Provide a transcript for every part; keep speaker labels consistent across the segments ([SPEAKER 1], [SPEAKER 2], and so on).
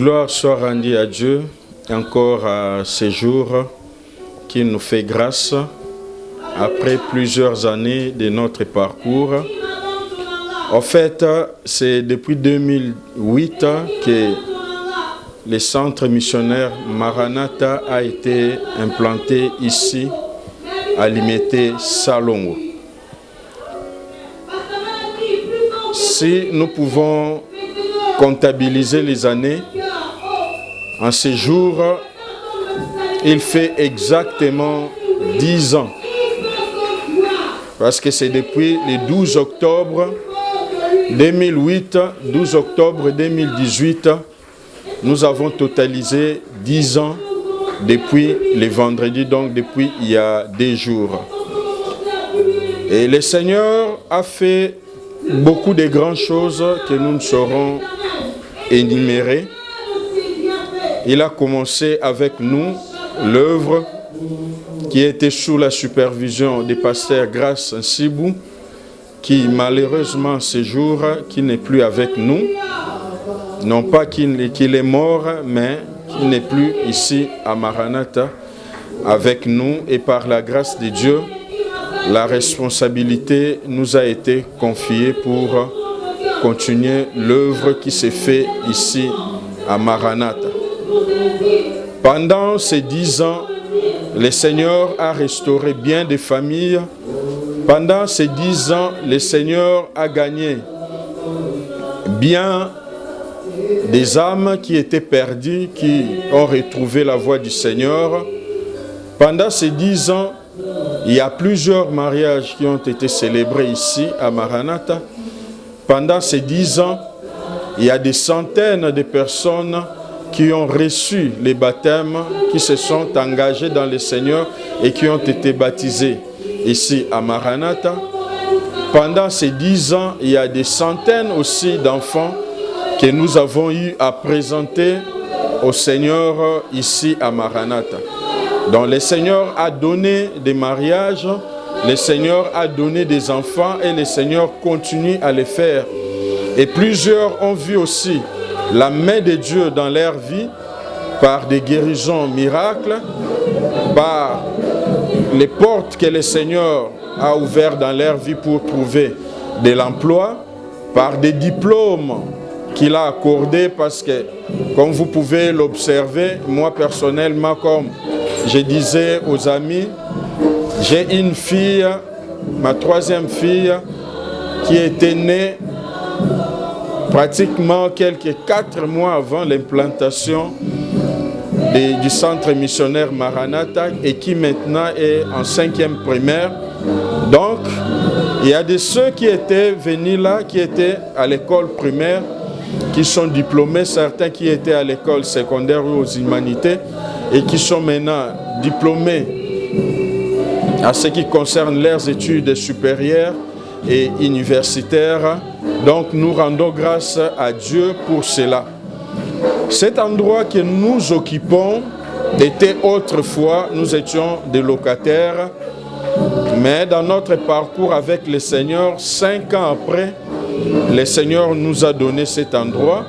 [SPEAKER 1] Gloire soit rendue à Dieu, encore à ce jour qui nous fait grâce après plusieurs années de notre parcours. En fait, c'est depuis 2008 que le centre missionnaire Maranatha a été implanté ici à Limete Salongo. Si nous pouvons comptabiliser les années, en ce jour, il fait exactement 10 ans. Parce que c'est depuis le 12 octobre 2008, 12 octobre 2018, nous avons totalisé 10 ans depuis le vendredi, donc depuis il y a 2 jours. Et le Seigneur a fait beaucoup de grandes choses que nous ne saurons énumérer. Il a commencé avec nous l'œuvre qui était sous la supervision du pasteur Grace Nsibou, qui malheureusement ce jour, qui n'est plus avec nous. Non pas qu'il est mort, mais qu'il n'est plus ici à Maranatha avec nous. Et par la grâce de Dieu, la responsabilité nous a été confiée pour continuer l'œuvre qui s'est faite ici à Maranatha. Pendant ces 10 ans, le Seigneur a restauré bien des familles. Pendant ces 10 ans, le Seigneur a gagné bien des âmes qui étaient perdues, qui ont retrouvé la voie du Seigneur. Pendant ces 10 ans, il y a plusieurs mariages qui ont été célébrés ici à Maranatha. Pendant ces 10 ans, il y a des centaines de personnes qui ont reçu les baptêmes, qui se sont engagés dans le Seigneur et qui ont été baptisés ici à Maranatha. Pendant ces 10 ans, il y a des centaines aussi d'enfants que nous avons eu à présenter au Seigneur ici à Maranatha. Donc le Seigneur a donné des mariages, le Seigneur a donné des enfants et le Seigneur continue à les faire. Et plusieurs ont vu aussi la main de Dieu dans leur vie par des guérisons miracles, par les portes que le Seigneur a ouvertes dans leur vie pour trouver de l'emploi, par des diplômes qu'il a accordés, parce que, comme vous pouvez l'observer, moi personnellement, comme je disais aux amis, j'ai une fille, ma 3e fille, qui était née pratiquement quelques 4 mois avant l'implantation du centre missionnaire Maranatha et qui maintenant est en 5e primaire. Donc, il y a de ceux qui étaient venus là, qui étaient à l'école primaire, qui sont diplômés, certains qui étaient à l'école secondaire ou aux humanités et qui sont maintenant diplômés à ce qui concerne leurs études supérieures et universitaires. Donc nous rendons grâce à Dieu pour cela. Cet endroit que nous occupons était autrefois, nous étions des locataires, mais dans notre parcours avec le Seigneur, 5 ans après, le Seigneur nous a donné cet endroit.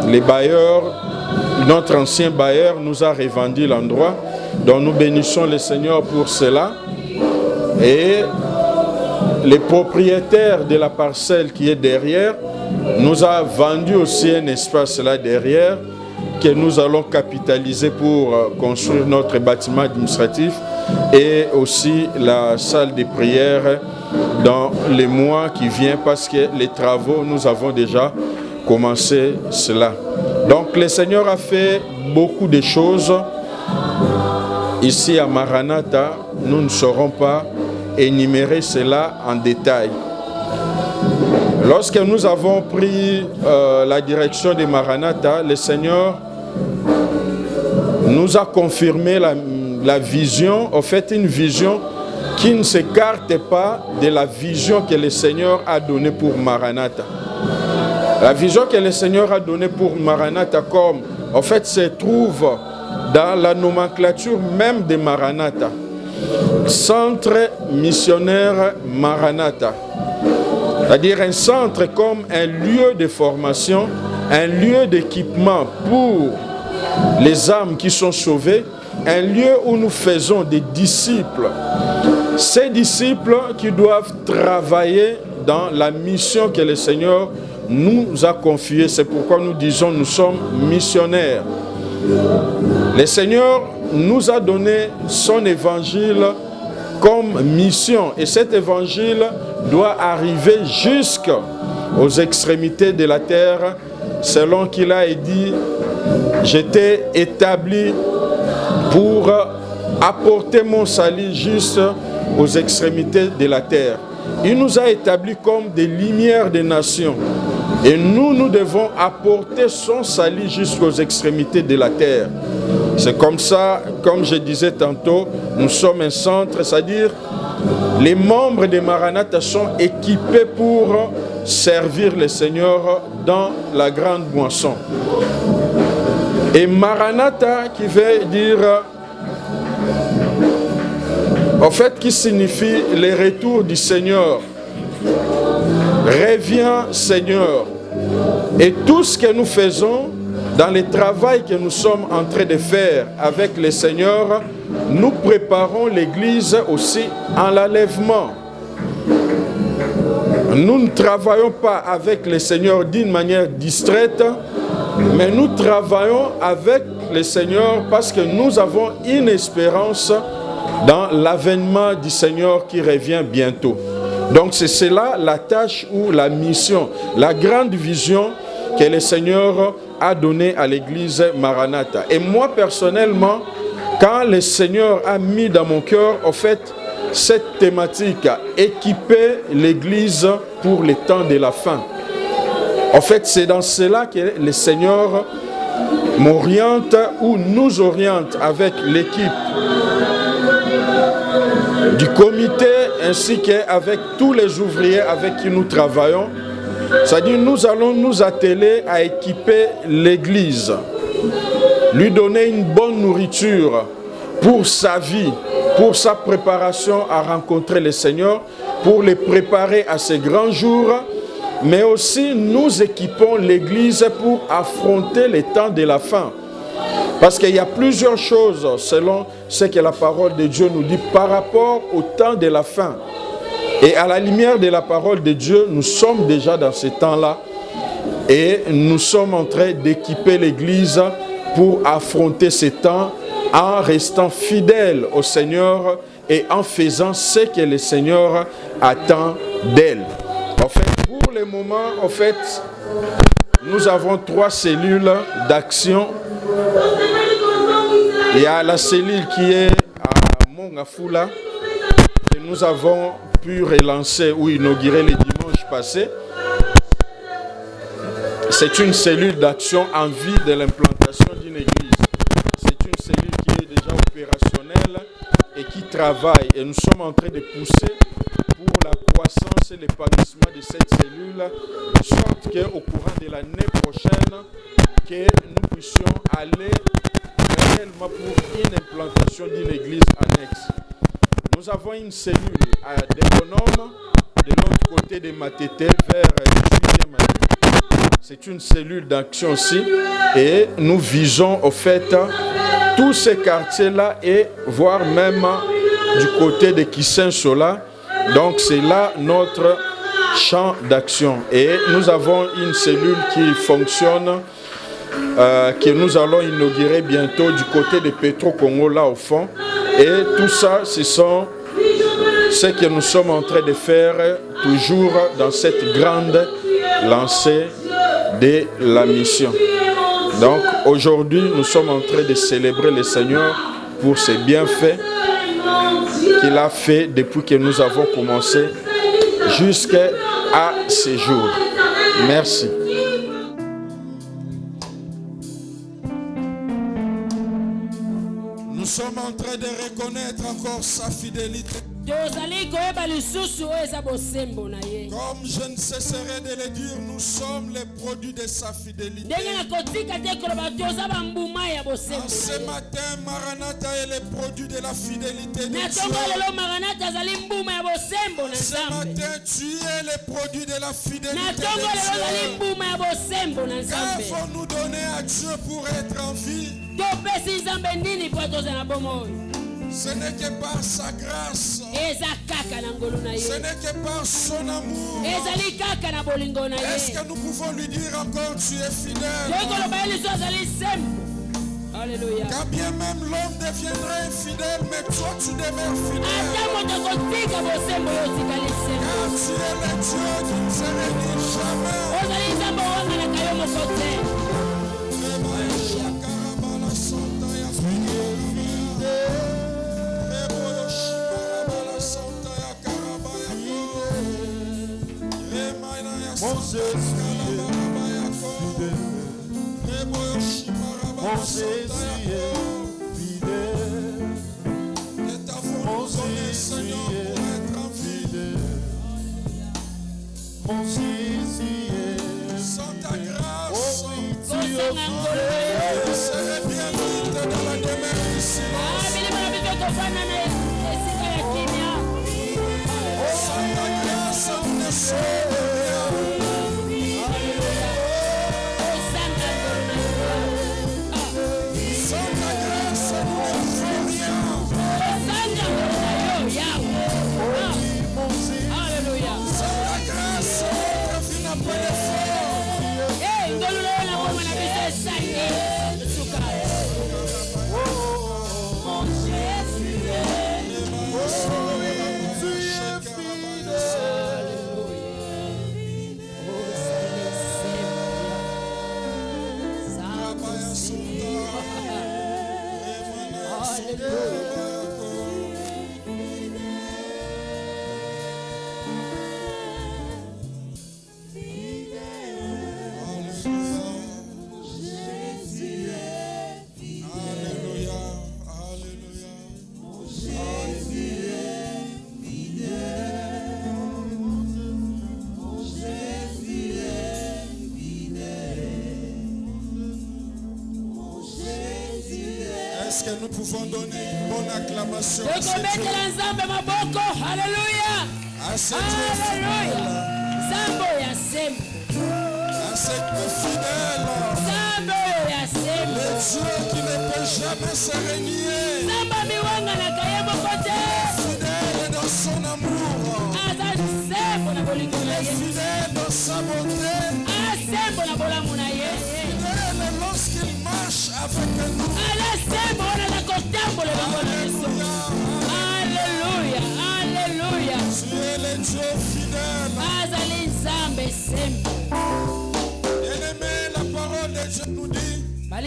[SPEAKER 1] Les bailleurs, notre ancien bailleur nous a revendu l'endroit, donc nous bénissons le Seigneur pour cela. Et les propriétaires de la parcelle qui est derrière nous a vendu aussi un espace là derrière que nous allons capitaliser pour construire notre bâtiment administratif et aussi la salle de prière dans les mois qui viennent, parce que les travaux, nous avons déjà commencé cela. Donc le Seigneur a fait beaucoup de choses ici à Maranatha. Nous ne saurons pas énumérer cela en détail. Lorsque nous avons pris la direction de Maranatha, le Seigneur nous a confirmé la vision, en fait une vision qui ne s'écarte pas de la vision que le Seigneur a donnée pour Maranatha. La vision que le Seigneur a donnée pour Maranatha, comme en fait se trouve dans la nomenclature même de Maranatha. Centre missionnaire Maranatha. C'est-à-dire un centre comme un lieu de formation un lieu d'équipement pour les âmes qui sont sauvées, un lieu où nous faisons des disciples. Ces disciples qui doivent travailler dans la mission que le Seigneur nous a confiée. C'est pourquoi nous disons nous sommes missionnaires. Le Seigneur nous a donné son évangile comme mission. Et cet évangile doit arriver jusqu'aux extrémités de la terre, selon qu'il a dit, j'étais établi pour apporter mon salut juste aux extrémités de la terre. Il nous a établis comme des lumières des nations. Et nous devons apporter son salut jusqu'aux extrémités de la terre. C'est comme ça, comme je disais tantôt, nous sommes un centre, c'est-à-dire les membres de Maranatha sont équipés pour servir le Seigneur dans la grande moisson. Et Maranatha qui veut dire, en fait, qui signifie le retour du Seigneur. Reviens Seigneur. Et tout ce que nous faisons dans le travail que nous sommes en train de faire avec le Seigneur, nous préparons l'Église aussi en l'enlèvement. Nous ne travaillons pas avec le Seigneur d'une manière distraite, mais nous travaillons avec le Seigneur parce que nous avons une espérance dans l'avènement du Seigneur qui revient bientôt. Donc c'est cela la tâche ou la mission, la grande vision que le Seigneur a donnée à l'église Maranatha. Et moi personnellement, quand le Seigneur a mis dans mon cœur, en fait, cette thématique, équiper l'église pour les temps de la fin. En fait, c'est dans cela que le Seigneur m'oriente ou nous oriente avec l'équipe du comité ainsi qu'avec tous les ouvriers avec qui nous travaillons. C'est-à-dire nous allons nous atteler à équiper l'église, lui donner une bonne nourriture pour sa vie, pour sa préparation à rencontrer le Seigneur, pour les préparer à ces grands jours, mais aussi nous équipons l'église pour affronter les temps de la fin. Parce qu'il y a plusieurs choses selon ce que la parole de Dieu nous dit par rapport au temps de la fin. Et à la lumière de la parole de Dieu, nous sommes déjà dans ce temps-là et nous sommes en train d'équiper l'Église pour affronter ces temps en restant fidèles au Seigneur et en faisant ce que le Seigneur attend d'elle. En fait, pour le moment, en fait, nous avons 3 cellules d'action. Il y a la cellule qui est à Mongafula que nous avons pu relancer ou inaugurer le dimanche passé. C'est une cellule d'action en vue de l'implantation d'une église. C'est une cellule qui est déjà opérationnelle et qui travaille. Et nous sommes en train de pousser pour la croissance et l'épanouissement de cette cellule, de sorte qu'au courant de l'année prochaine, que nous puissions aller réellement pour une implantation d'une église annexe. Nous avons une cellule à Déconome, de l'autre côté de Matete, vers le 8e année. C'est une cellule d'action aussi. Et nous visons au fait tous ces quartiers-là et voire même du côté de Kisensola. Donc c'est là notre champ d'action. Et nous avons une cellule qui fonctionne, que nous allons inaugurer bientôt du côté de Petro Congo là au fond. Et tout ça, ce sont ce que nous sommes en train de faire toujours dans cette grande lancée de la mission. Donc aujourd'hui, nous sommes en train de célébrer le Seigneur pour ses bienfaits qu'il a fait depuis que nous avons commencé jusqu'à ce jour. Merci. Nous sommes en train de reconnaître encore
[SPEAKER 2] sa fidélité. Comme je ne cesserai de le dire, nous sommes les produits de sa fidélité. En ce matin, Maranatha est le produit de la fidélité de Dieu. Ce matin, tu es le produit de la fidélité de Dieu. Qu'avons-nous donné à Dieu pour être en vie? Ce n'est que par sa grâce. Ce n'est que par son amour. Est-ce que nous pouvons lui dire encore, tu es fidèle?
[SPEAKER 3] Alléluia.
[SPEAKER 2] Quand bien même l'homme deviendrait infidèle, mais toi tu demeures fidèle. Car tu es le Dieu qui ne se réunit jamais.
[SPEAKER 4] Mon Jésus est fidèle.
[SPEAKER 2] Que t'avons donné, Seigneur, pour être en vie.
[SPEAKER 4] Mon Jésus est
[SPEAKER 2] sans ta grâce,
[SPEAKER 4] tu es fidèle.
[SPEAKER 2] je serai bien vite dans la demeure du silence. Sans ta grâce, nous ne sommes rien. Sans ta grâce, nous ne faisons rien.
[SPEAKER 3] Alléluia.
[SPEAKER 2] Sans ta grâce, notre vie n'a pas d'effort. Est-ce que nous pouvons donner une bonne acclamation à ce Dieu?
[SPEAKER 3] Alléluia.
[SPEAKER 2] À ce Dieu fidèle. À ce Dieu fidèle. Le Dieu qui ne peut jamais se renier. Fidèle dans son amour. Fidèle dans sa bonté. Fidèle lorsqu'il marche avec nous.
[SPEAKER 3] Alléluia. Alléluia.
[SPEAKER 2] Tu es le Dieu fidèle. Bien-aimé, la parole de Dieu nous dit, quand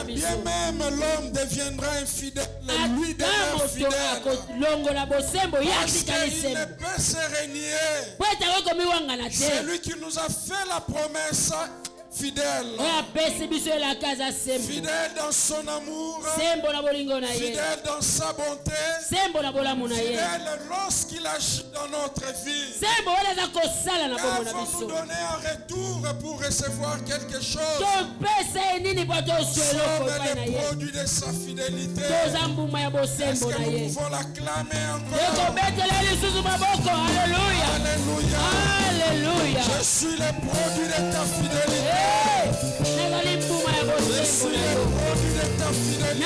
[SPEAKER 2] bien même l'homme deviendra infidèle, lui demeure fidèle. Parce qu'il ne peut se renier. C'est lui qui nous a fait la promesse. Fidèle. Fidèle dans son amour. Fidèle dans sa bonté. Fidèle lorsqu'il agit dans notre vie. Qu'avons-nous donné en retour pour recevoir quelque chose? Nous sommes les produits de sa fidélité. Est-ce que nous pouvons l'acclamer encore?
[SPEAKER 3] Alléluia. Alléluia.
[SPEAKER 2] Je suis le produit de ta fidélité. Je suis le produit de ta fidélité.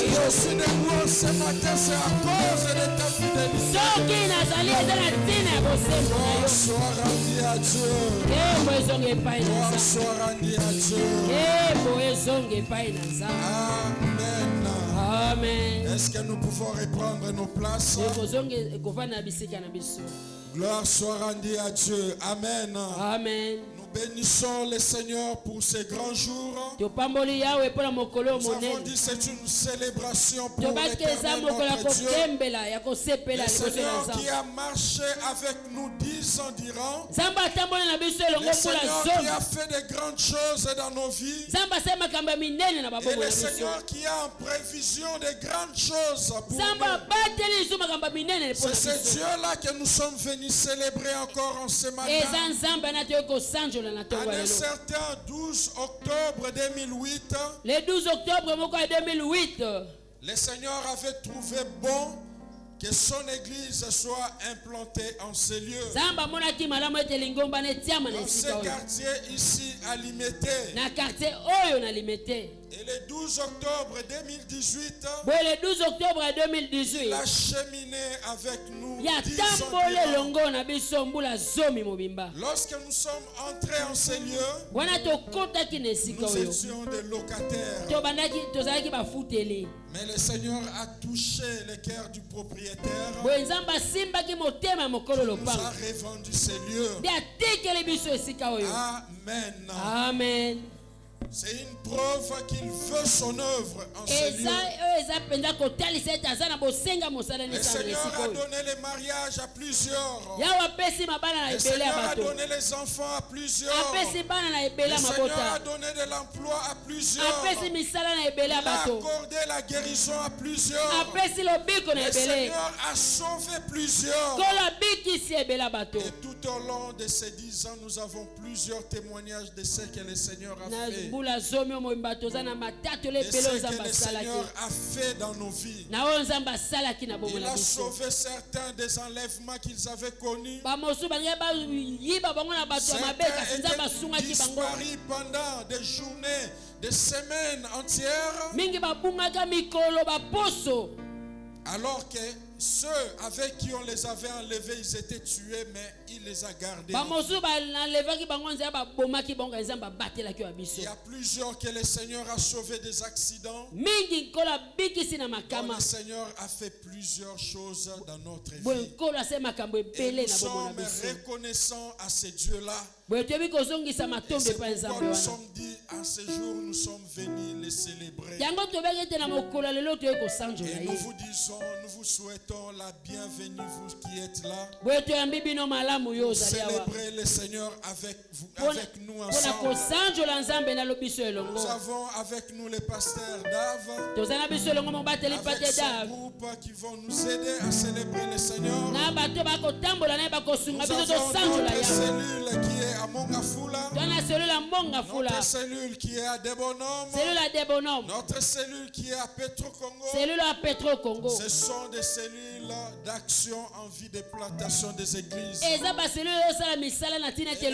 [SPEAKER 2] Je suis debout ce matin, c'est à cause de ta fidélité. Gloire soit rendue à Dieu. Gloire soit rendue à Dieu. Amen.
[SPEAKER 3] Amen.
[SPEAKER 2] Est-ce que nous pouvons reprendre nos places? Gloire soit rendue à Dieu. Amen.
[SPEAKER 3] Amen.
[SPEAKER 2] Nous bénissons le Seigneur pour ces grands jours. Nous avons dit c'est une célébration pour l'Éternel notre Dieu. Le Seigneur qui a marché avec nous 10 ans durant. Le Seigneur qui a fait de grandes choses dans nos vies. Et le Seigneur qui a en prévision de grandes choses pour nous. C'est ce Dieu-là que nous sommes venus célébrer encore en ce matin. En un certain 12 octobre 2008,
[SPEAKER 3] le 12 octobre 2008,
[SPEAKER 2] le Seigneur avait trouvé bon que son église soit implantée en ce lieu. Dans ce quartier ici à Limité. Et le 12 octobre 2018, il a cheminé avec nous 10 ans. Lorsque nous sommes entrés en ce lieu, nous étions des locataires. Mais le Seigneur a touché le cœur du propriétaire. Il nous a revendu ce lieu. Amen.
[SPEAKER 3] Amen.
[SPEAKER 2] C'est une preuve qu'il veut son œuvre en ce lieu. Le Seigneur a donné le mariage à plusieurs. Le Seigneur a donné les enfants à plusieurs. Le Seigneur a donné de l'emploi à plusieurs. Il a accordé la guérison à plusieurs. Le Seigneur a sauvé plusieurs. Et tout au long de ces 10 ans, nous avons plusieurs témoignages de ce que le Seigneur a fait.
[SPEAKER 3] De ce que
[SPEAKER 2] le Seigneur a fait dans nos vies. Il a sauvé certains des enlèvements qu'ils avaient connus. Certains étaient disparus pendant des journées, des semaines entières. Alors que ceux avec qui on les avait enlevés, ils étaient tués, mais il les a gardés. Il y a plusieurs que le Seigneur a sauvés des accidents. Le Seigneur a fait plusieurs choses dans notre vie. Et nous sommes reconnaissants à ce Dieu-là. Et c'est pourquoi nous sommes dit, à ce jour, nous sommes venus les célébrer. Et nous vous disons, nous vous souhaitons la bienvenue, vous qui êtes là. Célébrez le Seigneur avec vous, avec nous ensemble. Nous avons avec nous les pasteurs Dave, avec son groupe qui vont nous aider à célébrer le Seigneur. Nous avons notre cellule qui est à Mongafula, notre cellule qui est à Debonome, notre cellule qui est à Petro-Congo. Ce sont des cellules d'action en vue de plantation des églises. Et le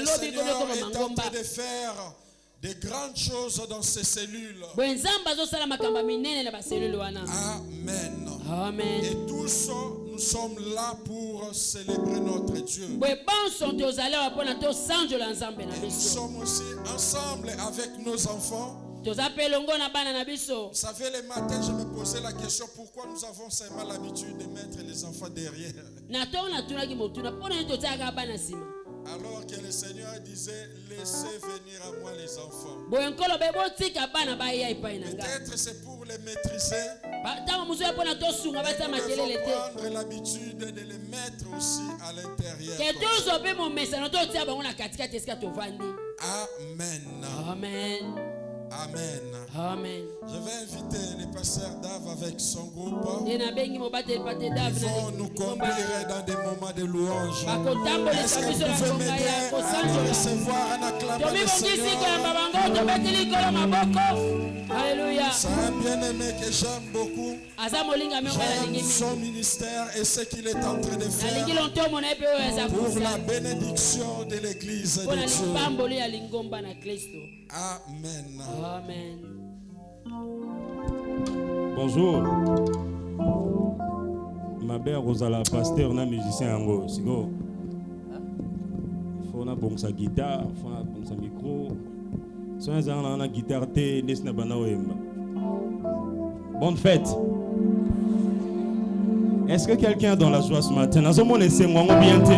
[SPEAKER 2] Seigneur est en train de faire de grandes choses dans ces cellules. Amen. Et tous nous sommes là pour célébrer notre Dieu. Et nous sommes aussi ensemble avec nos enfants. Vous savez, le matin, je me posais la question, pourquoi nous avons seulement l'habitude de mettre les enfants derrière? Alors que le Seigneur disait, laissez venir à moi les enfants. Peut-être c'est pour les maîtriser. Nous devons prendre l'habitude de les mettre aussi à l'intérieur. Amen. Amen.
[SPEAKER 3] Amen.
[SPEAKER 2] Je vais inviter le pasteur Dave avec son groupe. Ils vont nous conduire dans des moments de louange. Est-ce que vous pouvez m'aider à recevoir un acclamation le Seigneur?
[SPEAKER 3] Alléluia.
[SPEAKER 2] C'est un bien-aimé que j'aime beaucoup. J'aime son ministère et ce qu'il est en train de faire pour la bénédiction de l'église de Dieu. Amen.
[SPEAKER 3] Amen.
[SPEAKER 5] Bonjour. Ma mère Rosala, pasteur, na musicien ango. Sigo. Faut na bon sa guitare, faut na bon sa micro. Soin za na guitare te nesna bana wemba. Bonne fête. Est-ce que quelqu'un dans la joie ce matin? Nazo mon essaie moi bien te.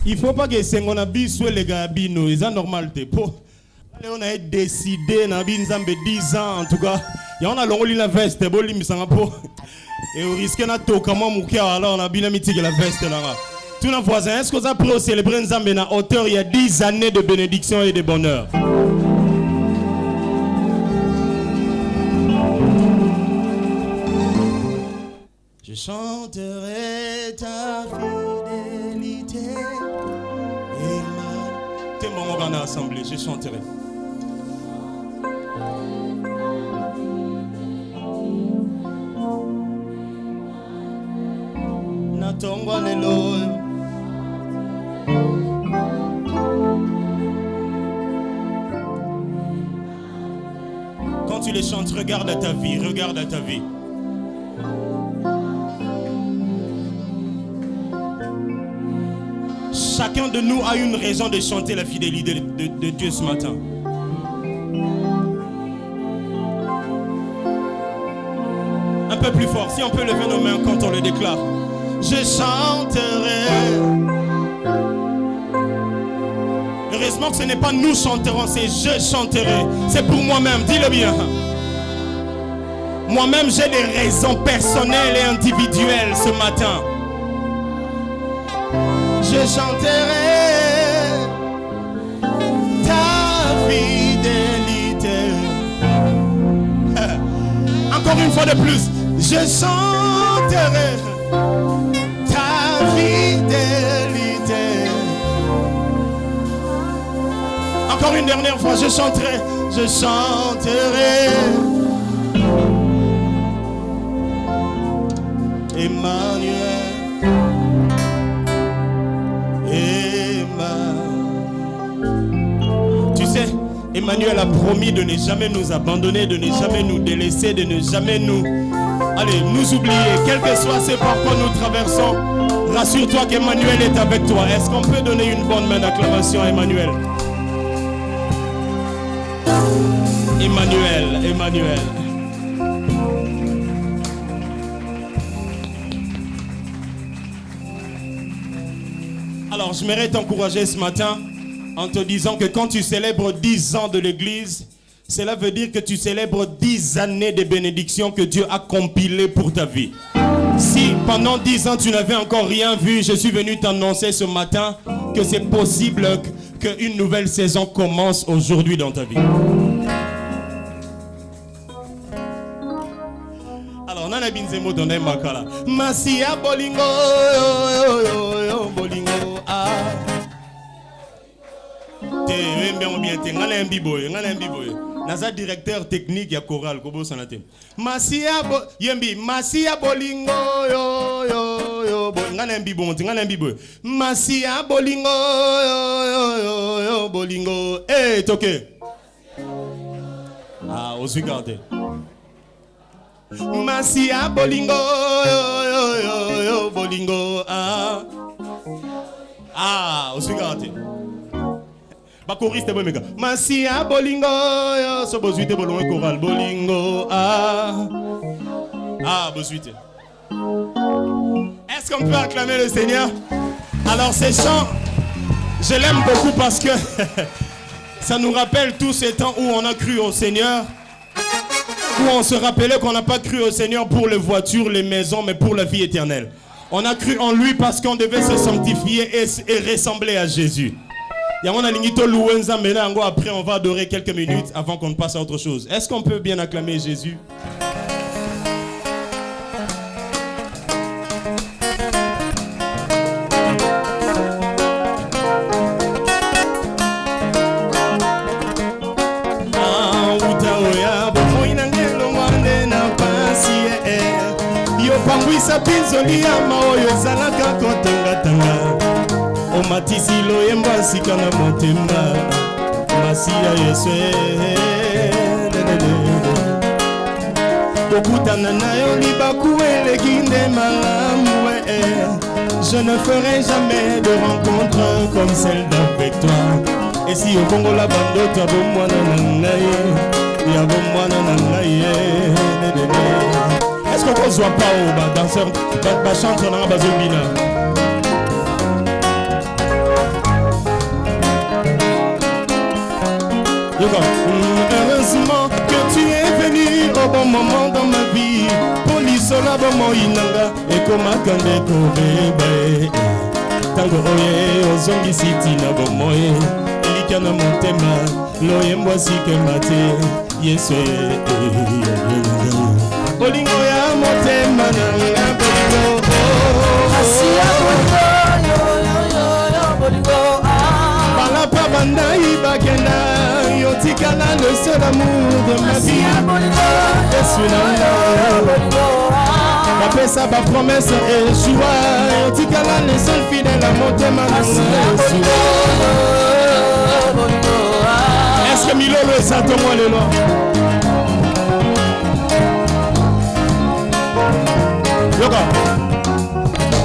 [SPEAKER 5] Il faut pas que c'est on a soit les gars bino, c'est normal te po. On a décidé na binzambe 10 ans en tout cas. Et on a l'ongoli la veste boli misanga po. Et on risque na toka moi moukia alors on a bien mythique la veste là. Tous nos voisins, est-ce que vous avez pu célébrer Nzambe na hauteur il y a 10 années de bénédiction et de bonheur? Je chanterai ta fidélité. T'es mon moment dans l'assemblée, je chanterai. Natongwa lelo. Quand tu les chantes, regarde à ta vie, regarde à ta vie. Chacun de nous a une raison de chanter la fidélité de Dieu ce matin. Un peu plus fort, si on peut lever nos mains quand on le déclare. Je chanterai. Heureusement que ce n'est pas nous chanterons, c'est je chanterai. C'est pour moi-même, dis-le bien. Moi-même, j'ai des raisons personnelles et individuelles ce matin. Je chanterai ta fidélité. Encore une fois de plus, je chanterai ta fidélité. Encore une dernière fois, je chanterai, je chanterai. Emmanuel. Tu sais, Emmanuel a promis de ne jamais nous abandonner, de ne jamais nous délaisser, de ne jamais nous oublier, quel que soit ce par quoi nous traversons. Rassure-toi qu'Emmanuel est avec toi. Est-ce qu'on peut donner une bonne main d'acclamation à Emmanuel? Emmanuel, Emmanuel. Alors, je m'aimerais t'encourager ce matin en te disant que quand tu célèbres 10 ans de l'église, cela veut dire que tu célèbres 10 années de bénédiction que Dieu a compilées pour ta vie. Si pendant 10 ans tu n'avais encore rien vu, je suis venu t'annoncer ce matin que c'est possible qu'une nouvelle saison commence aujourd'hui dans ta vie. Alors, Nana Binzemo donne makala. Masia bolingo, bolingo. Naza directeur technique ya choral kobo sanate. Masia bolingo yo ngana mbibo ngana mbibo. Masia bolingo yo bolingo. Eh toke. Ah osugarte. Masia bolingo yo bolingo osugarte. Ba choriste bon mega. Masia bolingo yo so bozuite bolon choral bolingo bozuite. Est-ce qu'on peut acclamer le Seigneur? Alors ces chants, je l'aime beaucoup parce que ça nous rappelle tous ces temps où on a cru au Seigneur, où on se rappelait qu'on n'a pas cru au Seigneur pour les voitures, les maisons, mais pour la vie éternelle. On a cru en lui parce qu'on devait se sanctifier et ressembler à Jésus. Après, on va adorer quelques minutes avant qu'on passe à autre chose. Est-ce qu'on peut bien acclamer Jésus? Matisi loyemba sika na motema Masia Yesu Kokutana na yo libaku eleki malamu Je ne ferai jamais de rencontre comme celle d'avec toi Et si au Congo la bando ta bomwana na ngai Ya bomwana na ngai Est-ce qu'on ne voit pas au danseur, chanteur dans la bazobina? Heureusement que tu es venu au bon moment dans ma vie. Polisola bomo inanga ekoma kande kobebe. Tango oye ozongi siti na bomo e. Elika na motema loye mwasi kemate. Yesu bolingo ya motema na bolingo. Asia bolingo Balapa bandai bakenda yotikala le seul amour de ma vie. Yesu nanga bapesa ba promesse et joie yotikala le seul fidèle à motema na Yesu. Est-ce que Milolo est ça ton moi le nom?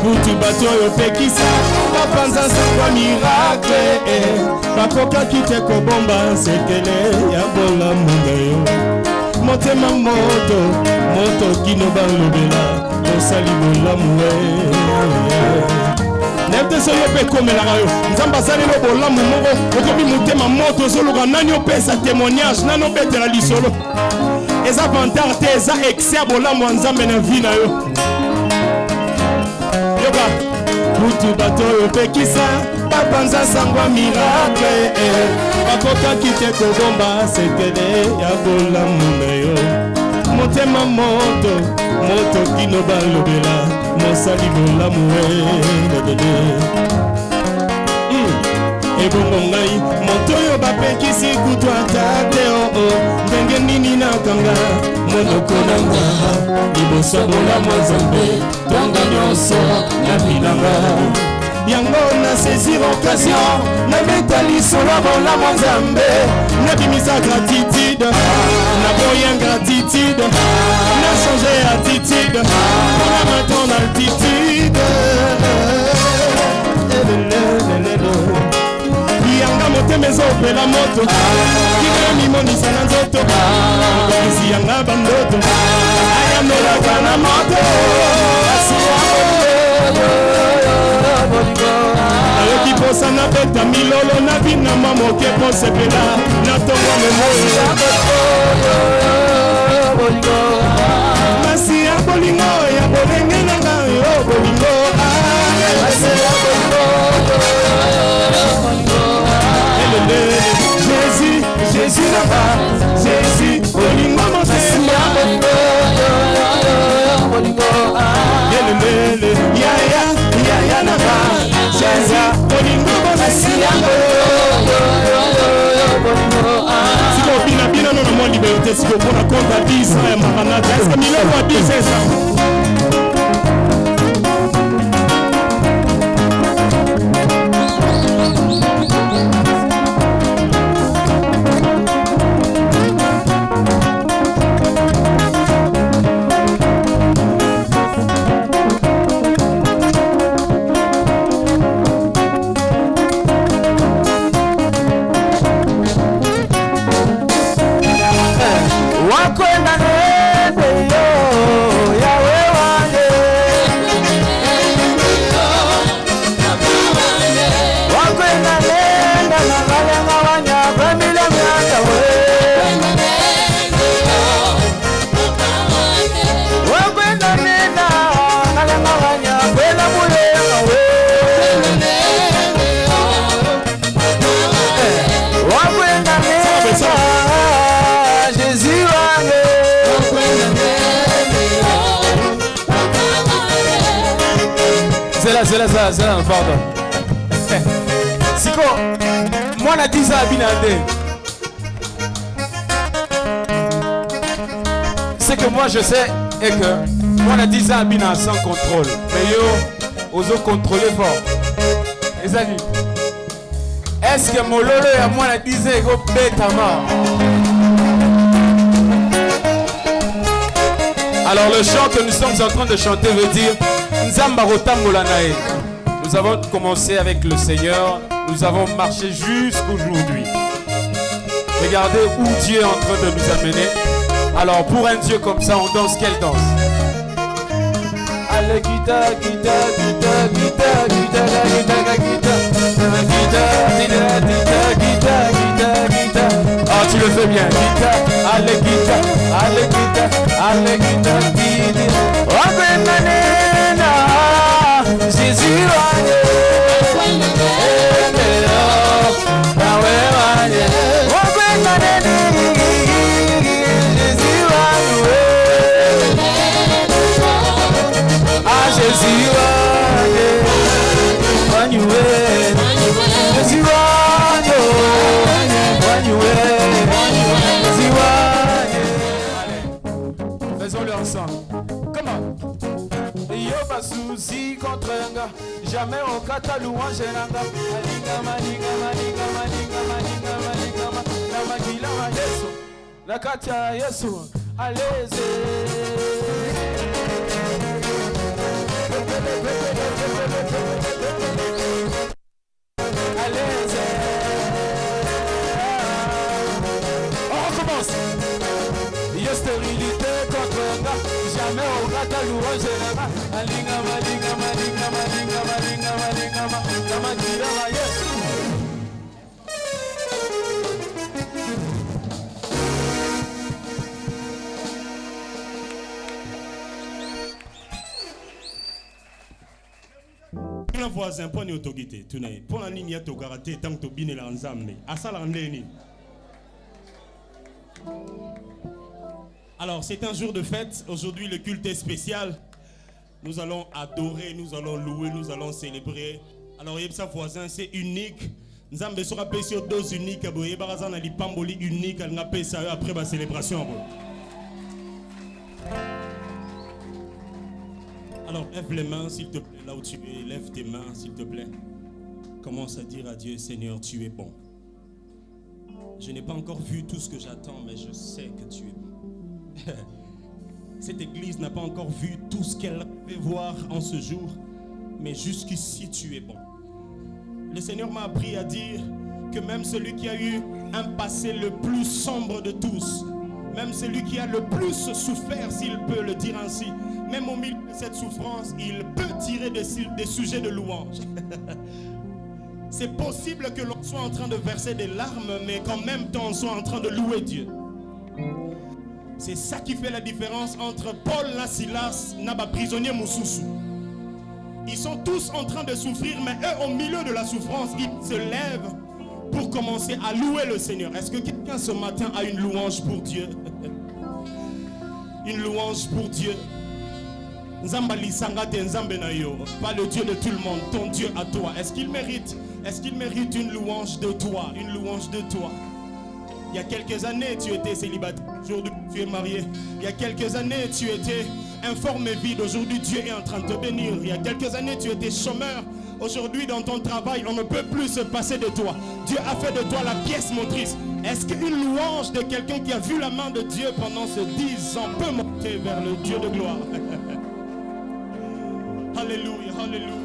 [SPEAKER 5] Kutu bato yo pekisa bapanza sakwa miracle bakoka kite kobomba sekele ya bola mungayo motema moto kino balobela osali bolamu nete so yo pe komela yo nzamba sali lo bolamu moko okomi motema moto zoluka nani opesa témoignage nani obetela lisolo eza vantar te eza excès bolamu nzambe na vie na yo. Kutu bato yo pekisa bapanza sangwa miracle bakoka kite kobomba sekele ya bolamu na yo motema moto kino balobela mosali bolamu ebongo ngai moto oyo bapekisi kutu ata te ndenge nini nakanga monoko nanga liboso bolamu nzambe tonga nyonso na bilanga yango na saisir occasion na beta lisolo bolamu nzambe nabimisa gratitude na boya gratitude na changer attitude mpona maintenant na altitude yanga motema ezopela moto kika mimonisa na nzoto mokonisi yanga bandoto ayamelaka na moto ayoki posa na beta milolo na binama moke posepela na tongo memoya masi ya bolingo ya bolenge na ngai o bolingo Jésus là-bas, Jésus, bolingo motema yaya naba Jésus, bolingo motema siko bina non mo liberté siko pona compte à 10 ans ya Maranatha. Est-ce que Milolo a 10 ans?
[SPEAKER 6] C'est là, pardon. Siko, moi na 10 ans à Binande. Ce que moi je sais est que moi na 10 ans à Binande sans contrôle. Mais yo, oso contrôler fort. Les amis, est-ce que mon lolo à moi na 10 ans est bêtement? Alors le chant que nous sommes en train de chanter veut dire Nzamba Rotambola Nae. Nous avons commencé avec le Seigneur, nous avons marché jusqu'aujourd'hui. Regardez où Dieu est en train de nous amener. Alors pour un Dieu comme ça, on danse quelle danse? allez guitare, guitare, guitare, guitare, guitare, guitare, guitare, guitare, guitare, guitare. Oh, tu le fais bien, guitare, allez guitare, allez guitare, allez guitare, guitare. Oh, ben manena, Jésus allez. Faisons-le ensemble. Comment? Yo souci contre un gars. Jamais au kata louange nanga. Malinga, malinga, malinga, malinga, malinga, malinga, malinga, magila ma Yesu. La katia Yesu. Allez-y. On recommence. Stérilité contre un gars. Jamais au gata louange nanga. Malinga, malinga, malinga, malinga, malinga, malinga, malinga, magila ma Yesu.
[SPEAKER 5] Un voisin, pas ni autogité, tu n'es pas la ligne to karaté tant que tu bines l'ensemble. À ça l'année. Alors, c'est un jour de fête. Aujourd'hui, le culte est spécial. Nous allons adorer, nous allons louer, nous allons célébrer. Alors, Yebsa voisin, c'est unique. Nous avons besoin de sur deux uniques. Barazan a dit pamboli unique. Elle n'a pas ça après ma célébration. Alors, lève les mains, s'il te plaît, là où tu es. Lève tes mains, s'il te plaît. Commence à dire à Dieu, Seigneur, tu es bon. Je n'ai pas encore vu tout ce que j'attends, mais je sais que tu es bon. Cette église n'a pas encore vu tout ce qu'elle peut voir en ce jour, mais jusqu'ici tu es bon. Le Seigneur m'a appris à dire que même celui qui a eu un passé le plus sombre de tous, même celui qui a le plus souffert, s'il peut le dire ainsi, même au milieu de cette souffrance, il peut tirer des sujets de louange. C'est possible que l'on soit en train de verser des larmes, mais qu'en même temps on soit en train de louer Dieu. C'est ça qui fait la différence entre Paul et Silas, Naba prisonnier Moussousou. Ils sont tous en train de souffrir, mais eux, au milieu de la souffrance, ils se lèvent pour commencer à louer le Seigneur. Est-ce que quelqu'un ce matin a une louange pour Dieu? Une louange pour Dieu. Nzambali Sangate Nzambe na yo, pas le Dieu de tout le monde, ton Dieu à toi. Est-ce qu'il mérite une louange de toi, une louange de toi? Il y a quelques années, tu étais célibataire. Aujourd'hui, tu es marié. Il y a quelques années, tu étais informe et vide. Aujourd'hui, Dieu est en train de te bénir. Il y a quelques années, tu étais chômeur. Aujourd'hui, dans ton travail, on ne peut plus se passer de toi. Dieu a fait de toi la pièce motrice. Est-ce qu'une louange de quelqu'un qui a vu la main de Dieu pendant ces 10 ans peut monter vers le Dieu de gloire? Alléluia, alléluia.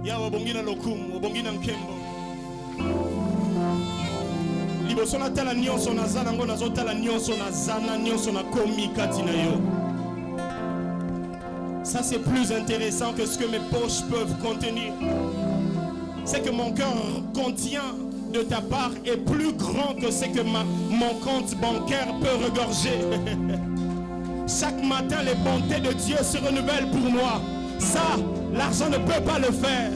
[SPEAKER 5] Ya obongina lokum, obongina nkembo. Liboso na tala nyonso na zana ngo nazo tala nyonso na zana nyonso na komi kati na yo. Ça c'est plus intéressant que ce que mes poches peuvent contenir. C'est que mon cœur contient de ta part est plus grand que ce que mon compte bancaire peut regorger. Chaque matin, les bontés de Dieu se renouvellent pour moi. Ça, l'argent ne peut pas le faire.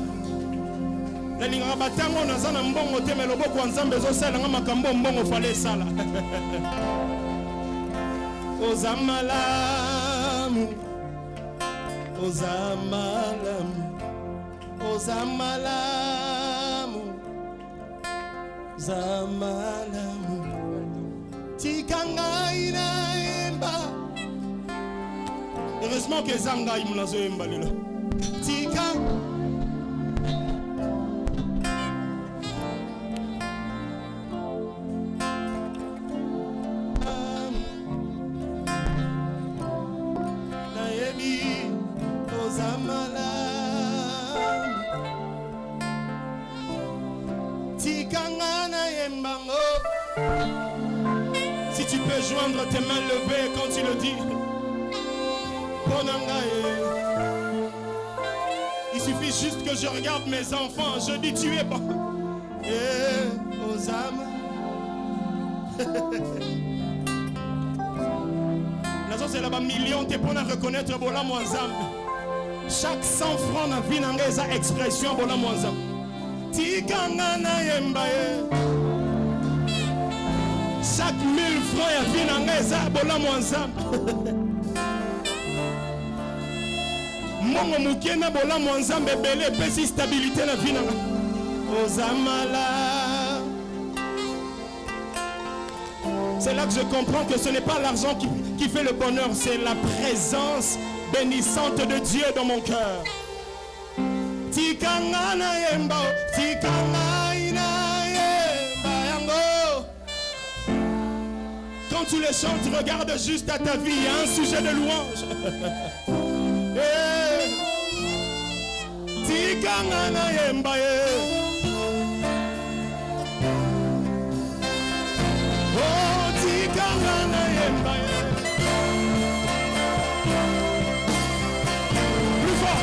[SPEAKER 5] Ozamalamu, Ozamalamu, Ozamalamu, Ozamalamu, Tikangaina emba. Heureusement que Zanga imulazo emba lilo. Tika. Si tu peux peux joindre tes mains levées quand tu le dis. Il suffit juste que je regarde mes enfants. Je dis tu es bon. Et aux âmes. La chose c'est là-bas, millions t'es pour reconnaître Bola Mouazam. Chaque 100 francs na vie n'a pas expression Bola Mouazam. Tikanga na yembaye. Chaque 1000 francs ya vie n'a pas Bola Mouazam. Mongo mukena Bola Mouazam bebele pesi stabilité na vie n'a pas. Ozamala. C'est là que je comprends que ce n'est pas l'argent qui fait le bonheur, c'est la présence bénissante de Dieu dans mon cœur. Quand tu le chantes, regarde juste à ta vie, il y a un sujet de louange. Plus fort.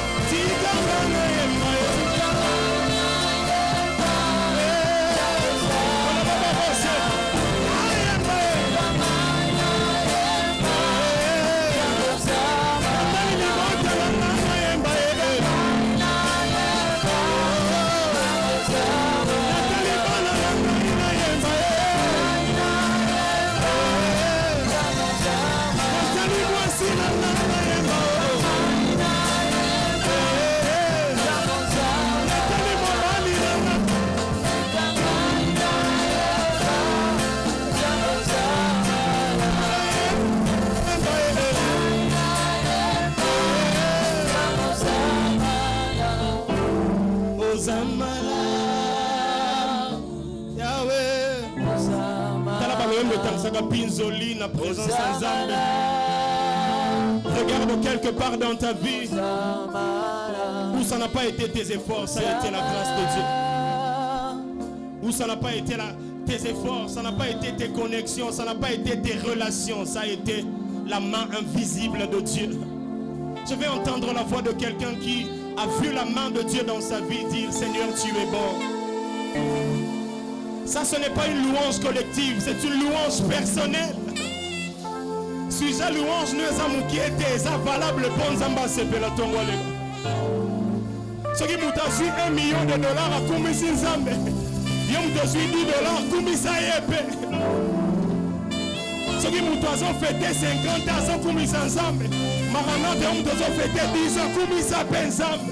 [SPEAKER 5] Pinzoli na présence en Zambé. Regarde quelque part dans ta vie où ça n'a pas été tes efforts, ça a été la grâce de Dieu. Où ça n'a pas été tes efforts, ça n'a pas été tes connexions, ça n'a pas été tes relations, ça a été la main invisible de Dieu. Je vais entendre la voix de quelqu'un qui a vu la main de Dieu dans sa vie dire Seigneur, tu es bon. Ça, ce n'est pas une louange collective, c'est une louange personnelle. Sujet louange ne qui était valable pour Nzamba sepela tongole. Ce qui m'a suivi $1 million à Kumisi Nzambe. Yom te suivi $10 Kumisa Yepe. Ce qui m'a fêté 50 ans Kumisa Nzambe. Maranate yom te fêté 10 ans Kumisa Nzambe.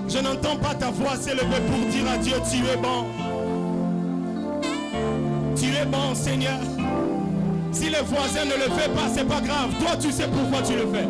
[SPEAKER 5] Je n'entends pas ta voix s'élever pour dire à Dieu, tu es bon. Tu es bon, Seigneur. Si les voisins ne le font pas, c'est pas grave. Toi, tu sais pourquoi tu le fais.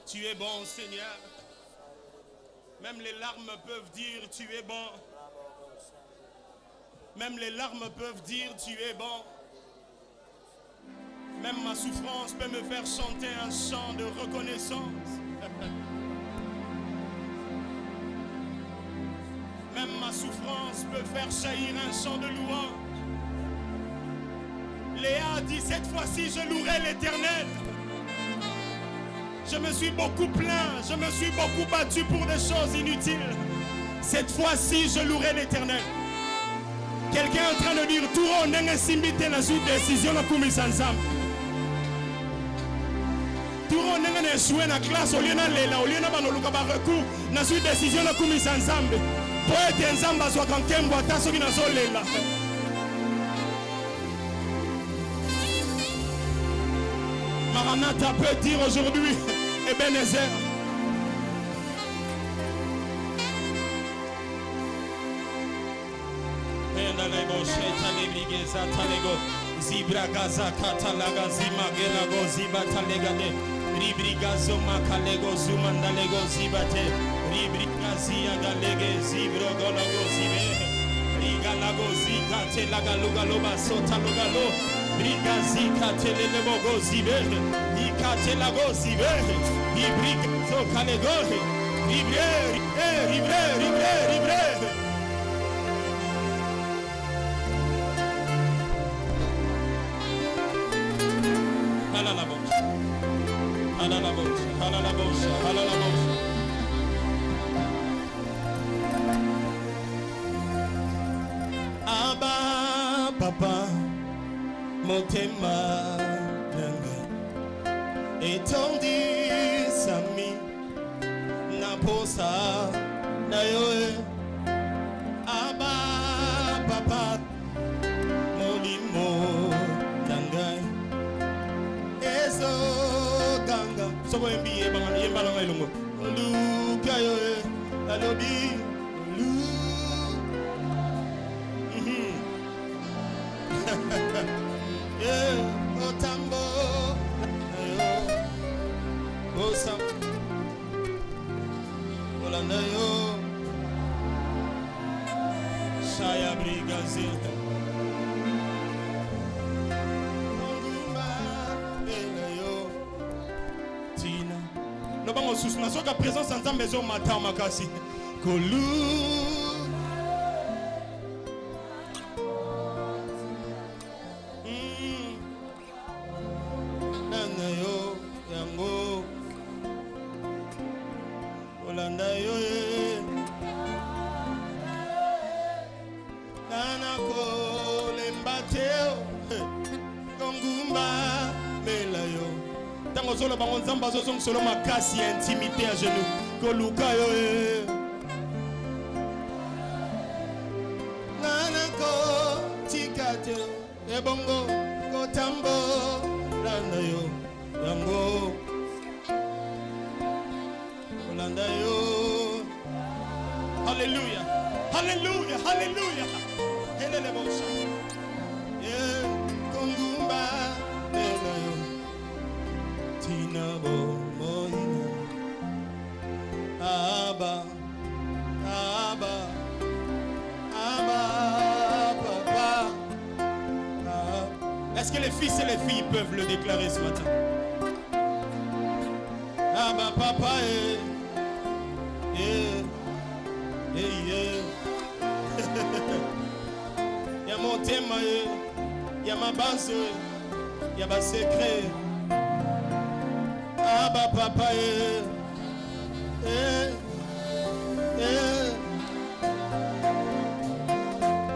[SPEAKER 5] Tu es bon, Seigneur. Même les larmes peuvent dire tu es bon. Même les larmes peuvent dire tu es bon. Même ma souffrance peut me faire chanter un chant de reconnaissance. Même ma souffrance peut faire jaillir un chant de louange. Léa a dit cette fois-ci je louerai l'Éternel. Je me suis beaucoup plaint, je me suis beaucoup battu pour des choses inutiles. Cette fois-ci je louerai l'Éternel. Quelqu'un est en train de dire tout le monde n'est simité dans une décision de commis ensemble. Tout le monde n'est joué dans la classe au lieu de l'éla, au lieu de recours dans une décision de commis ensemble. Pour être ensemble, soit quand quelqu'un voit ta soeur dans son l'éla. Maranatha peut dire aujourd'hui, Ebenezer. Zibra Gaza Catalaga Zimagelago Zibatalégade Ribrigazo Macalego Zumandalego Zibate Ribrigazia Galege Zibro Golago Zibe Rigalago Zicate Lagalugaloba Sotalugalo Brigazika Telebogo Zibe Icate Lago Zibe Ribrigazo Calegohe Ribre Halala bosh, halala bosh, halala bosh, halala bosh. Abba papa, motema nanga, etondi sami, naposa na yoe. Abba papa, molimo nanga. Ganga so go mbi e banga yemba la ngalungo lu kayo alobi lu otambo ayo osam olanda yo saya brigazil Nous avons la présence en maison matin makasi. Kolou. Nanayo yango. Olanda yo. Nanako lembateo. Kongumba melayo. Tango solo bango nzamba zo solo makasi intimité à genoux koluka yo nanako tikate ebongo kotambo landa yo yango landa yo. Hallelujah, hallelujah, hallelujah. Helele bosa kongumba melayo Tinabo Moina Abba Abba Abba Papa. Est-ce que les fils et les filles peuvent le déclarer ce matin? Abba Papa Y'a mon thème, y'a ma base, y'a ma secret. Abba Papa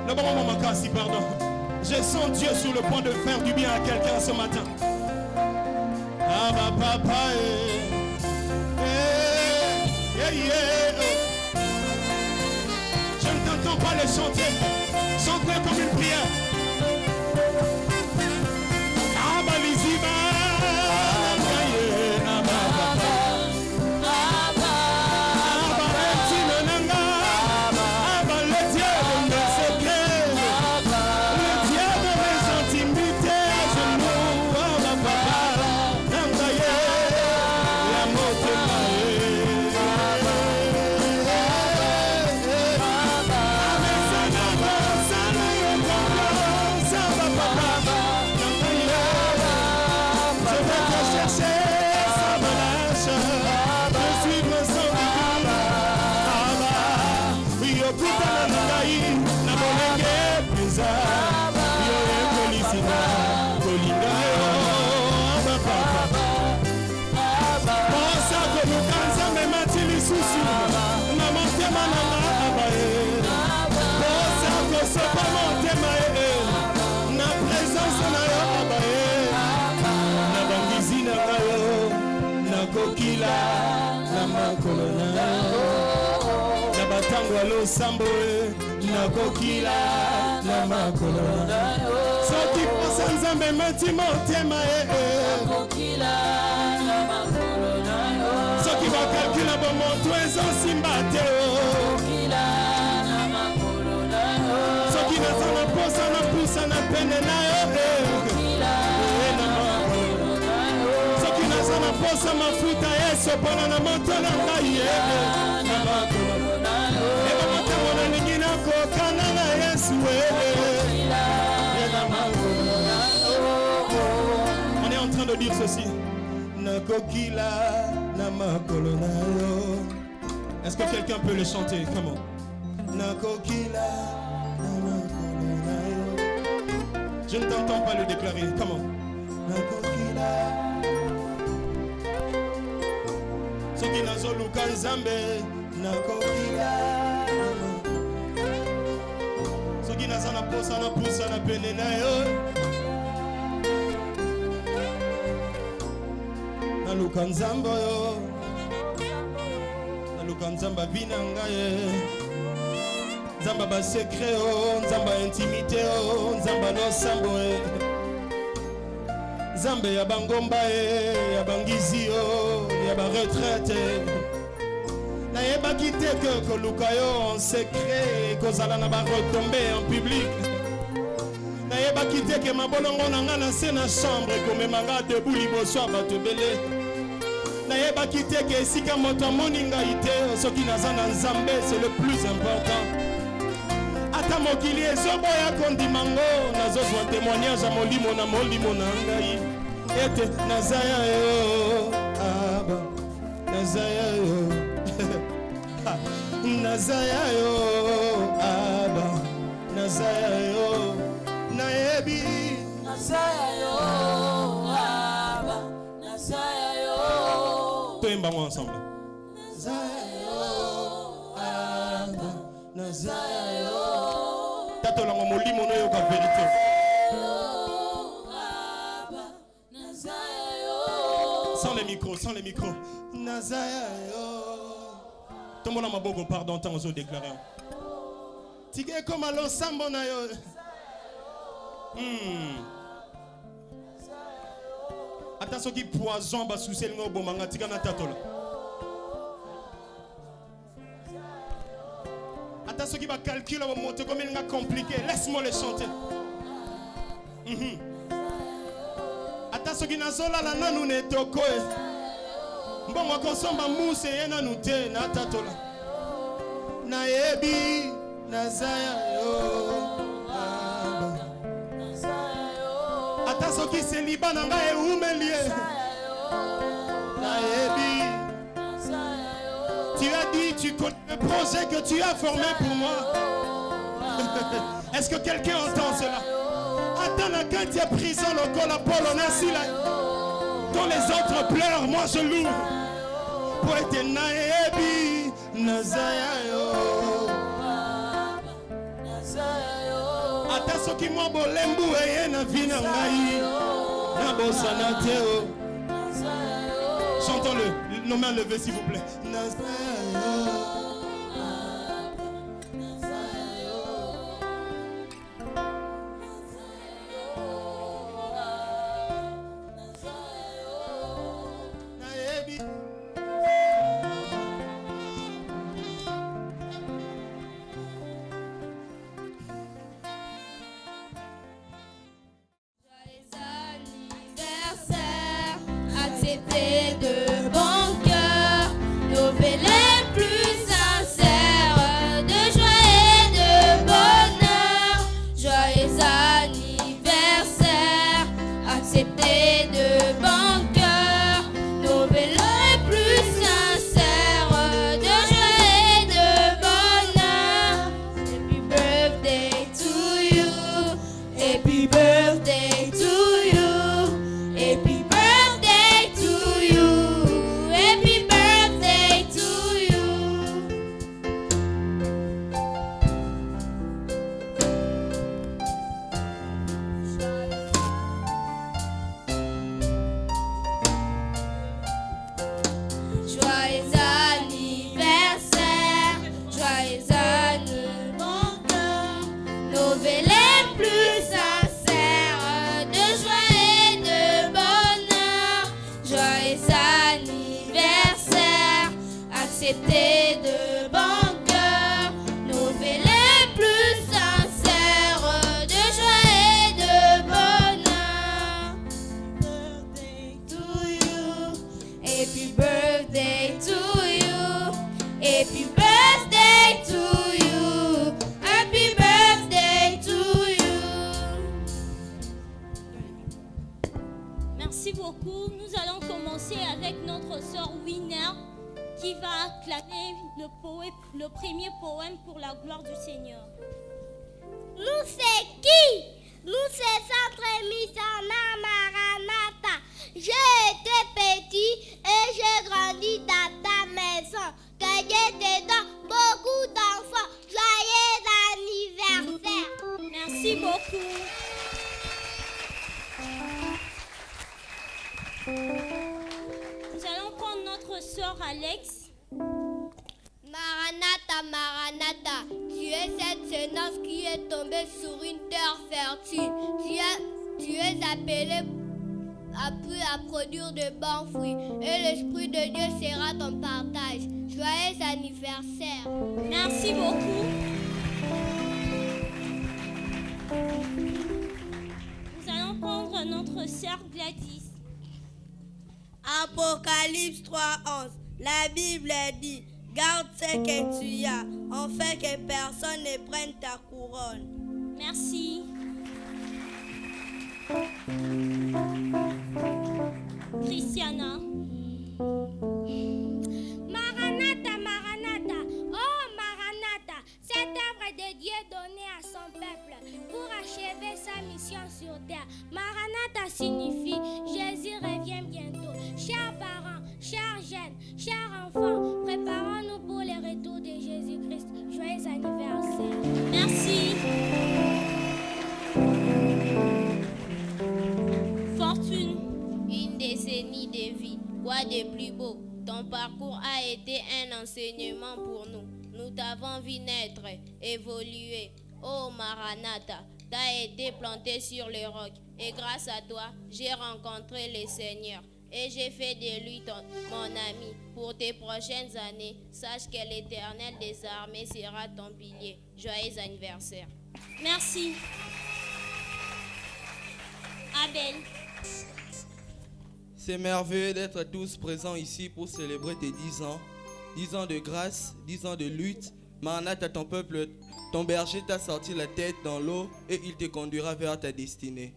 [SPEAKER 5] Le bon moment Makasi, pardon. Je sens Dieu sur le point de faire du bien à quelqu'un ce matin. Abba Papa Je ne t'entends pas le chanter. Chante-le comme une prière. Abba Liziba Papa, okutana na ngai na molenge mpenza yo ekolisina kolinga yo bapapa posa koluka nzambe mati lisusu na motema na nga abaye posa kosopa motema na présence na yo abaye na bangizi na nga yo nakokila na makolo na yo na batango ya losambo nakokila na makolo na yo soki posa nzambe mati motema soki bakalkula bomoto eza nsimba te soki naza na posa na pusa na pene na yo soki naza na posa mafuta esopona na moto na ngai eba motango nalingi nakokana na yesu on est en train de dire ceci nakokila na makolo na yo. Est-ce que quelqu'un peut le chanter? Comment? Nakokila na makolo na yo. Je ne t'entends pas le déclarer. Comment? Nakokila. Soki nazoluka nzambe nakokila. Soki naza na posa na pusa na pene na yo. Naluka nzambe yo naluka nzamba vina ngaye nzamba ba secret yo nzamba intimité yo nzamba no sambo nzambe ya bangomba ya bangizi yo ya ba retraite na yeba kite que koluka yo en secret kozala na ba retomber en public na yeba kite que mabolongo na nga na se na chambre komemanga debout liboso bato belé na yeba kite ke esika moto amoni ngai te soki naza na nzambe c'est le plus important ata mokili ezoboya kondimango nazozwa témoignage ya molimo na ngai ete nazaya yo aba nazaya yo nazaya yo aba nazaya yo nayebi nazaya yo aba nazaya yo toyemba ngo ensemble nazaya yo aba nazaya yo tatolango molimo no yoka vérité aba nazaya yo sans les micros nazaya yo tombola maboko pardon tant ozo déclarer tige comme alo sambo na yo ata soki poison basuseli ngo bomanga tika na tatola ata soki bacalcule bomoto comme il nga compliqué laisse-moi les chanter ata soki nazolala nanu na etoko mbongo akosomba muse ye nanu te na tatola nayebi nazaya yo ata soki seliba na ngai eumelie nayebi tu as dit tu connais le projet que tu as formé pour moi est-ce que quelqu'un entend cela ata na kati ya prison lokola Paul nasila quand les autres pleurent moi je loue pour être nayebi nazaya yo ata soki mwa bolembu eye na vi na ngai na bosana te o chantons-le nos mains levées s'il vous plaît nazaya yo
[SPEAKER 7] Acceptez de bon cœur nos vœux les plus déclamer le premier poème pour la gloire du Seigneur.
[SPEAKER 8] Nous c'est qui? Nous c'est Centre Missionnaire Maranatha. J'ai été petit et j'ai grandi dans ta maison. Que Dieu te donne beaucoup d'enfants. Joyeux anniversaire.
[SPEAKER 7] Merci beaucoup. Nous allons prendre notre sœur Alex.
[SPEAKER 8] Maranatha, Maranatha, tu es cette semence qui est tombée sur une terre fertile. Tu es appelé à produire de bons fruits et l'Esprit de Dieu sera ton partage. Joyeux anniversaire.
[SPEAKER 7] Merci beaucoup. Nous allons prendre notre sœur Gladys.
[SPEAKER 9] Apocalypse 3:11. La Bible dit: garde ce que tu as, afin que personne ne prenne ta couronne.
[SPEAKER 7] Merci. Christiana.
[SPEAKER 8] Maranatha, Maranatha, oh Maranatha, cette œuvre de Dieu donnée à son peuple pour achever sa mission sur terre. Maranatha signifie Jésus revient bientôt. Chers parents, chers jeunes, chers enfants, préparons-nous pour le retour de Jésus-Christ. Joyeux anniversaire.
[SPEAKER 7] Merci. Fortune.
[SPEAKER 10] Une décennie de vie, quoi de plus beau? Ton parcours a été un enseignement pour nous. Nous t'avons vu naître, évoluer. Oh Maranatha, t'as été planté sur le roc. Et grâce à toi, j'ai rencontré le Seigneur. Et j'ai fait de lui mon ami. Pour tes prochaines années, sache que l'Éternel des armées sera ton pilier. Joyeux anniversaire.
[SPEAKER 7] Merci. Abel.
[SPEAKER 11] C'est merveilleux d'être tous présents ici pour célébrer tes 10 ans. 10 ans de grâce, 10 ans de lutte. Maranatha, ton peuple, ton berger t'a sorti la tête dans l'eau et il te conduira vers ta destinée.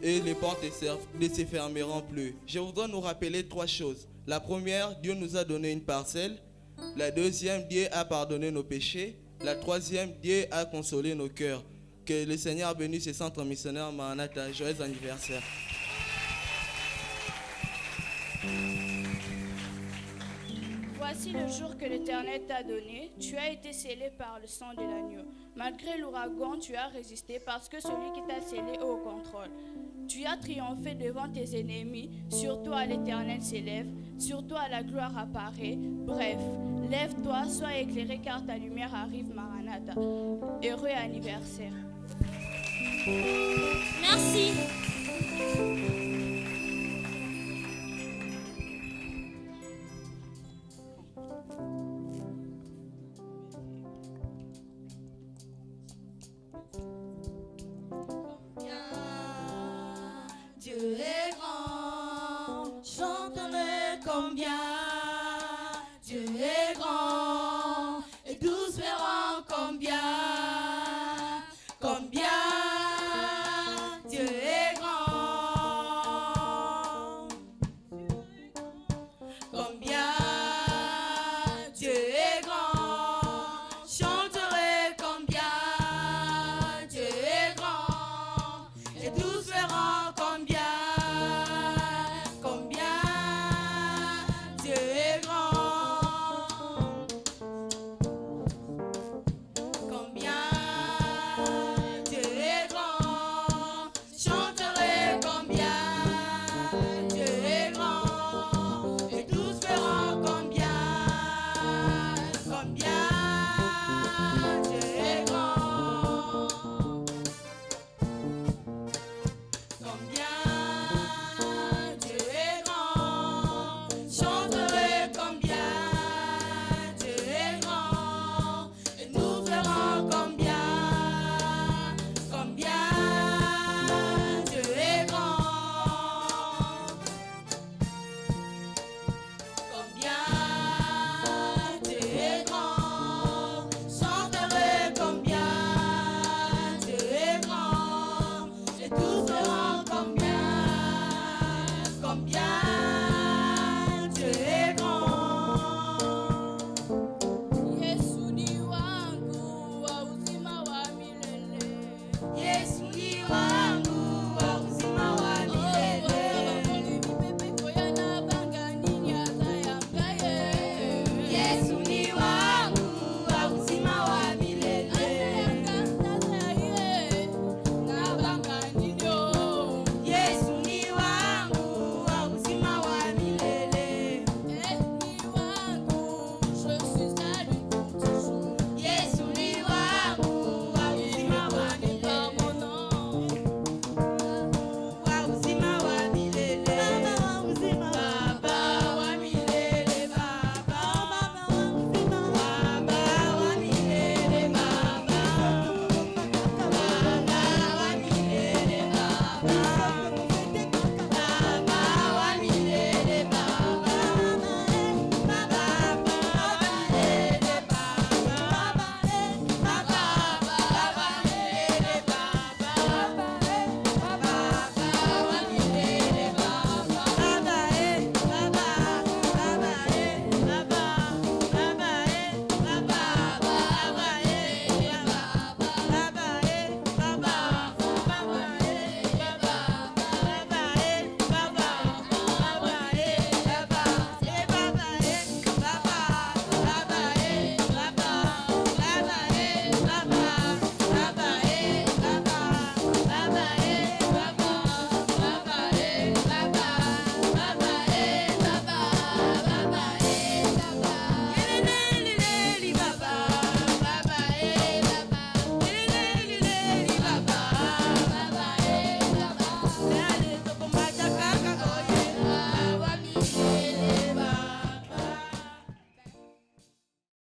[SPEAKER 11] Et les portes ne se fermeront plus. Je voudrais nous rappeler 3 choses. La première, Dieu nous a donné une parcelle. La deuxième, Dieu a pardonné nos péchés. La troisième, Dieu a consolé nos cœurs. Que le Seigneur bénisse ce centre missionnaire Maranatha. Joyeux anniversaire.
[SPEAKER 12] Voici le jour que l'Éternel t'a donné. Tu as été scellé par le sang de l'agneau. Malgré l'ouragan, tu as résisté parce que celui qui t'a scellé est au contrôle. Tu as triomphé devant tes ennemis. Sur toi, l'Éternel s'élève. Sur toi, la gloire apparaît. Bref, lève-toi, sois éclairé car ta lumière arrive, Maranatha. Heureux anniversaire.
[SPEAKER 7] Merci.
[SPEAKER 9] Dieu est grand, chante-le combien. Dieu est grand, et tous verront combien. Combien